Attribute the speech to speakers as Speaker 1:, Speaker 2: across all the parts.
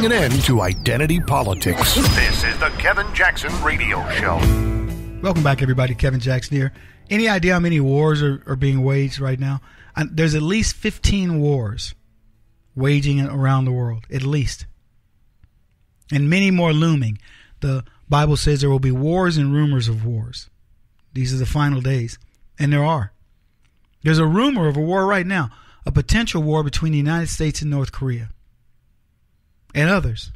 Speaker 1: putting an end to identity politics. This is the Kevin Jackson Radio Show.
Speaker 2: Welcome back, everybody. Kevin Jackson here. Any idea how many wars are being waged right now? There's at least 15 wars waging around the world, at least. And many more looming. The Bible says there will be wars and rumors of wars. These are the final days. And there are. There's a rumor of a war right now, a potential war between the United States and North Korea and others.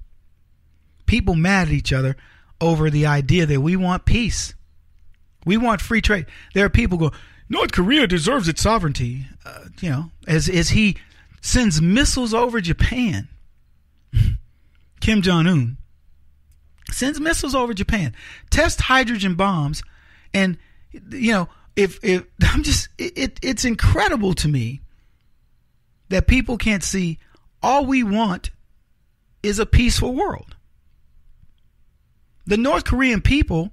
Speaker 2: People mad at each other over the idea that we want peace. We want free trade. There are people go, North Korea deserves its sovereignty. As he sends missiles over Japan. Kim Jong-un sends missiles over Japan, test hydrogen bombs, and it's incredible to me that people can't see all we want is a peaceful world. The North Korean people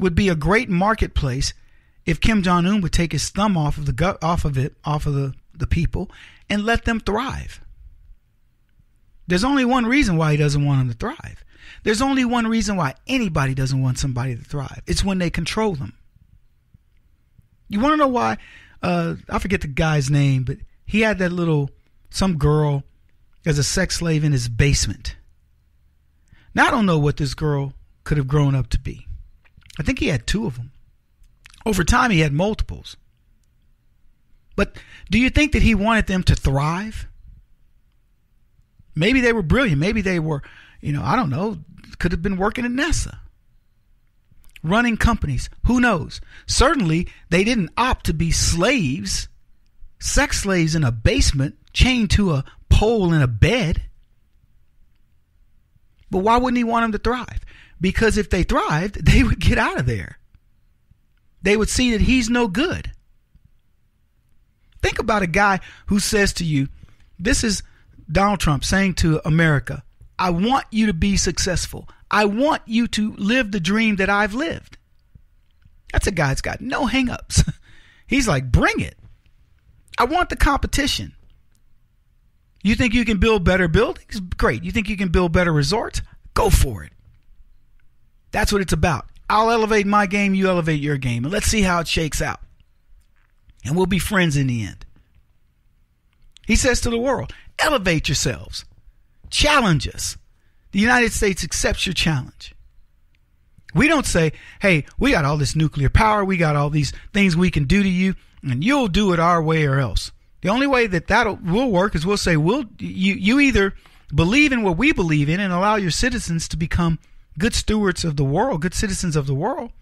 Speaker 2: would be a great marketplace if Kim Jong-un would take his thumb off of the people and let them thrive. There's only one reason why he doesn't want them to thrive. There's only one reason why anybody doesn't want somebody to thrive. It's when they control them. You want to know why? I forget the guy's name, but he had some girl as a sex slave in his basement. Now, I don't know what this girl could have grown up to be. I think he had 2 of them. Over time, he had multiples. But do you think that he wanted them to thrive? Maybe they were brilliant. Maybe they were, I don't know, could have been working at NASA, running companies. Who knows? Certainly, they didn't opt to be slaves, sex slaves in a basement, chained to a pole in a bed. But why wouldn't he want them to thrive? Because if they thrived, they would get out of there. They would see that he's no good. Think about a guy who says to you, this is Donald Trump saying to America, I want you to be successful. I want you to live the dream that I've lived. That's a guy that's got no hang-ups. He's like, bring it. I want the competition. You think you can build better buildings? Great. You think you can build better resorts? Go for it. That's what it's about. I'll elevate my game, you elevate your game, and let's see how it shakes out. And we'll be friends in the end. He says to the world, elevate yourselves. Challenge us. The United States accepts your challenge. We don't say, hey, we got all this nuclear power, we got all these things we can do to you, and you'll do it our way or else. The only way that will work is we'll say, you either believe in what we believe in and allow your citizens to become good stewards of the world, good citizens of the world,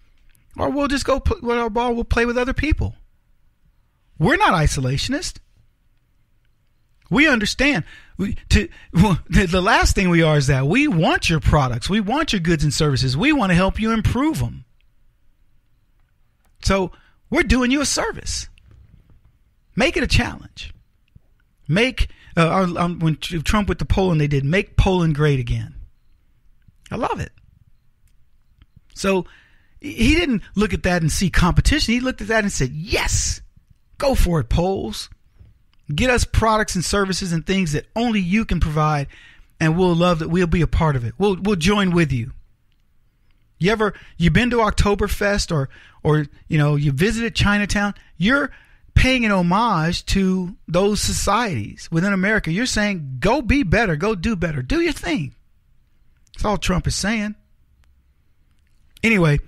Speaker 2: or we'll just go put our ball, we'll play with other people. We're not isolationists. We understand. The last thing we are is that we want your products. We want your goods and services. We want to help you improve them. So we're doing you a service. Make it a challenge. When Trump with the Poland, they did make Poland great again. I love it. So he didn't look at that and see competition. He looked at that and said, yes, go for it, Poles. Get us products and services and things that only you can provide, and we'll love that. We'll be a part of it. We'll join with you. You been to Oktoberfest or you visited Chinatown? You're paying an homage to those societies within America. You're saying, go be better, go do better, do your thing. That's all Trump is saying. Anyway,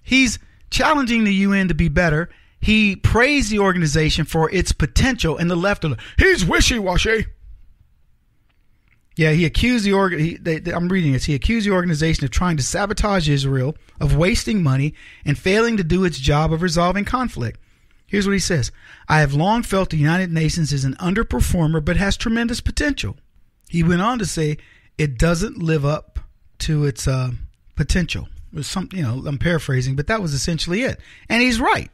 Speaker 2: he's challenging the UN to be better. He praised the organization for its potential, and the left are like, he's wishy-washy. Yeah, he accused I'm reading this. He accused the organization of trying to sabotage Israel, of wasting money, and failing to do its job of resolving conflict. Here's what he says. I have long felt the United Nations is an underperformer, but has tremendous potential. He went on to say it doesn't live up to its potential. It was I'm paraphrasing, but that was essentially it. And he's right.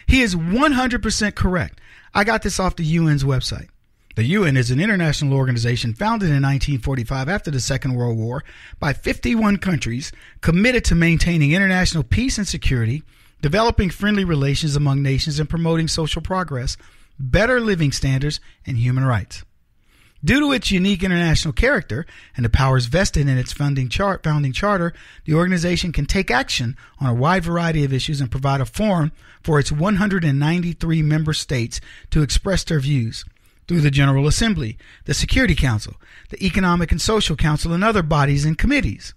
Speaker 2: He is 100% correct. I got this off the UN's website. The UN is an international organization founded in 1945 after the Second World War by 51 countries committed to maintaining international peace and security, developing friendly relations among nations, and promoting social progress, better living standards, and human rights. Due to its unique international character and the powers vested in its founding charter, the organization can take action on a wide variety of issues and provide a forum for its 193 member states to express their views through the General Assembly, the Security Council, the Economic and Social Council, and other bodies and committees.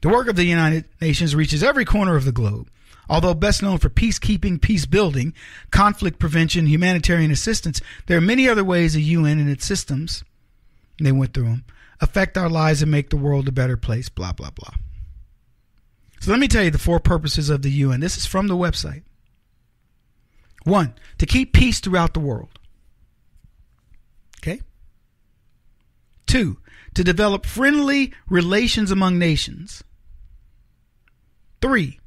Speaker 2: The work of the United Nations reaches every corner of the globe. Although best known for peacekeeping, peace building, conflict prevention, humanitarian assistance, there are many other ways the UN and its systems, and they went through them, affect our lives and make the world a better place, blah, blah, blah. So let me tell you the 4 purposes of the UN. This is from the website. 1, to keep peace throughout the world. Okay? 2, to develop friendly relations among nations. 3,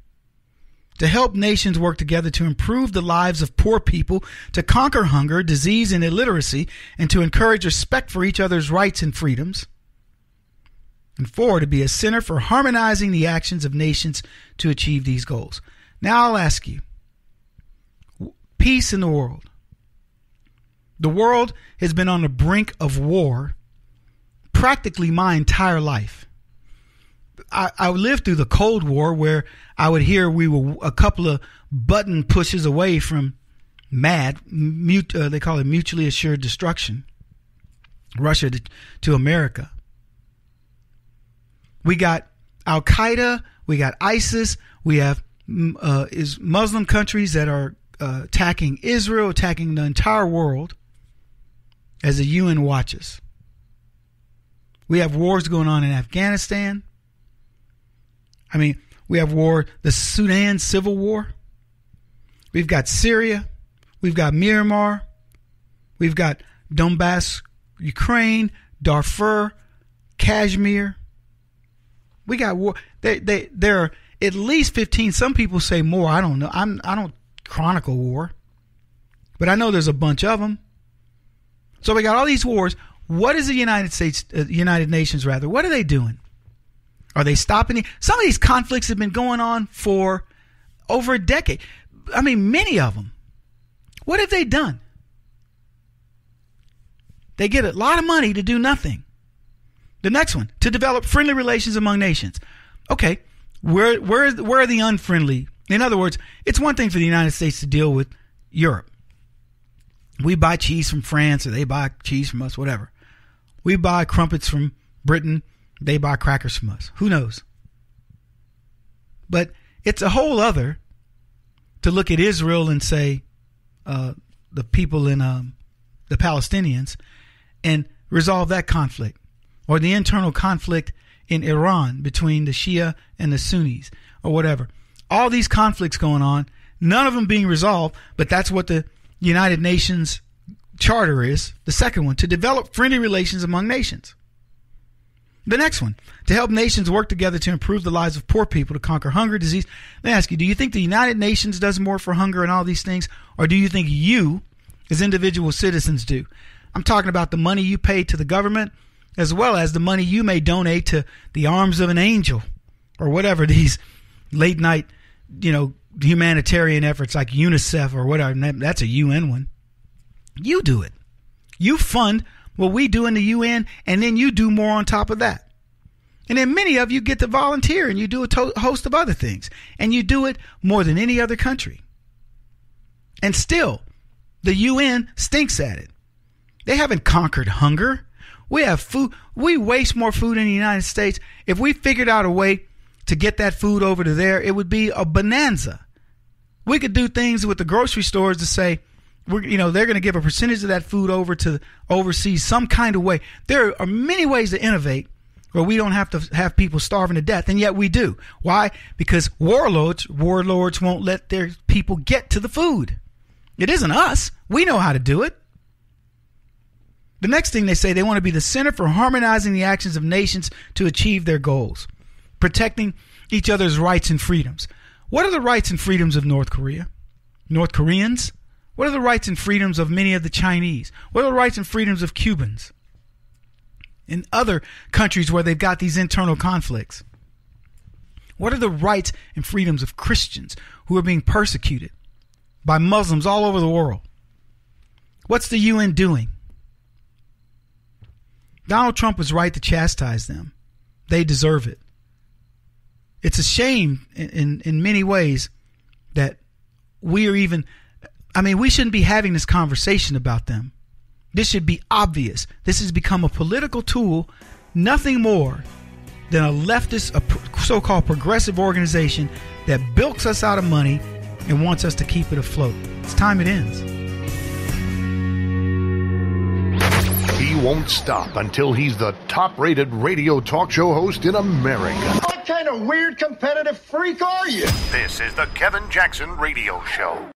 Speaker 2: to help nations work together to improve the lives of poor people, to conquer hunger, disease, and illiteracy, and to encourage respect for each other's rights and freedoms. And 4, to be a center for harmonizing the actions of nations to achieve these goals. Now I'll ask you, peace in the world. The world has been on the brink of war practically my entire life. I lived through the Cold War, where I would hear we were a couple of button pushes away from they call it mutually assured destruction. Russia to America. We got Al Qaeda, we got ISIS, we have Muslim countries that are attacking Israel, attacking the entire world as the UN watches. We have wars going on in Afghanistan. I mean, we have the Sudan civil war. We've got Syria. We've got Myanmar. We've got Donbass, Ukraine, Darfur, Kashmir. We got war. There are at least 15. Some people say more. I don't know. I don't chronicle war, but I know there's a bunch of them. So we got all these wars. What is the United Nations rather? What are they doing? Are they stopping? Some of these conflicts have been going on for over a decade. I mean, many of them. What have they done? They get a lot of money to do nothing. The next one, to develop friendly relations among nations. Okay, where are the unfriendly? In other words, it's one thing for the United States to deal with Europe. We buy cheese from France, or they buy cheese from us, whatever. We buy crumpets from Britain. They buy crackers from us. Who knows? But it's a whole other to look at Israel and say the people in the Palestinians and resolve that conflict, or the internal conflict in Iran between the Shia and the Sunnis, or whatever. All these conflicts going on, none of them being resolved, but that's what the United Nations Charter is. The second one, to develop friendly relations among nations. The next one, to help nations work together to improve the lives of poor people, to conquer hunger, disease. Let me ask you, do you think the United Nations does more for hunger and all these things? Or do you think you, as individual citizens, do? I'm talking about the money you pay to the government, as well as the money you may donate to the Arms of an Angel, or whatever these late night, humanitarian efforts like UNICEF or whatever. That's a UN one. You do it. You fund what we do in the UN, and then you do more on top of that. And then many of you get to volunteer, and you do a host of other things, and you do it more than any other country. And still, the UN stinks at it. They haven't conquered hunger. We have food. We waste more food in the United States. If we figured out a way to get that food over to there, it would be a bonanza. We could do things with the grocery stores to say, they're going to give a percentage of that food over to overseas some kind of way. There are many ways to innovate where we don't have to have people starving to death, and yet we do. Why? Because warlords won't let their people get to the food. It isn't us. We know how to do it. The next thing they say, they want to be the center for harmonizing the actions of nations to achieve their goals, protecting each other's rights and freedoms. What are the rights and freedoms of North Korea? North Koreans? What are the rights and freedoms of many of the Chinese? What are the rights and freedoms of Cubans? In other countries where they've got these internal conflicts. What are the rights and freedoms of Christians who are being persecuted by Muslims all over the world? What's the UN doing? Donald Trump was right to chastise them. They deserve it. It's a shame in many ways that we are even, we shouldn't be having this conversation about them. This should be obvious. This has become a political tool, nothing more than a leftist, a so-called progressive organization that bilks us out of money and wants us to keep it afloat. It's time it ends.
Speaker 1: He won't stop until he's the top-rated radio talk show host in America.
Speaker 3: What kind of weird competitive freak are you?
Speaker 1: This is the Kevin Jackson Radio Show.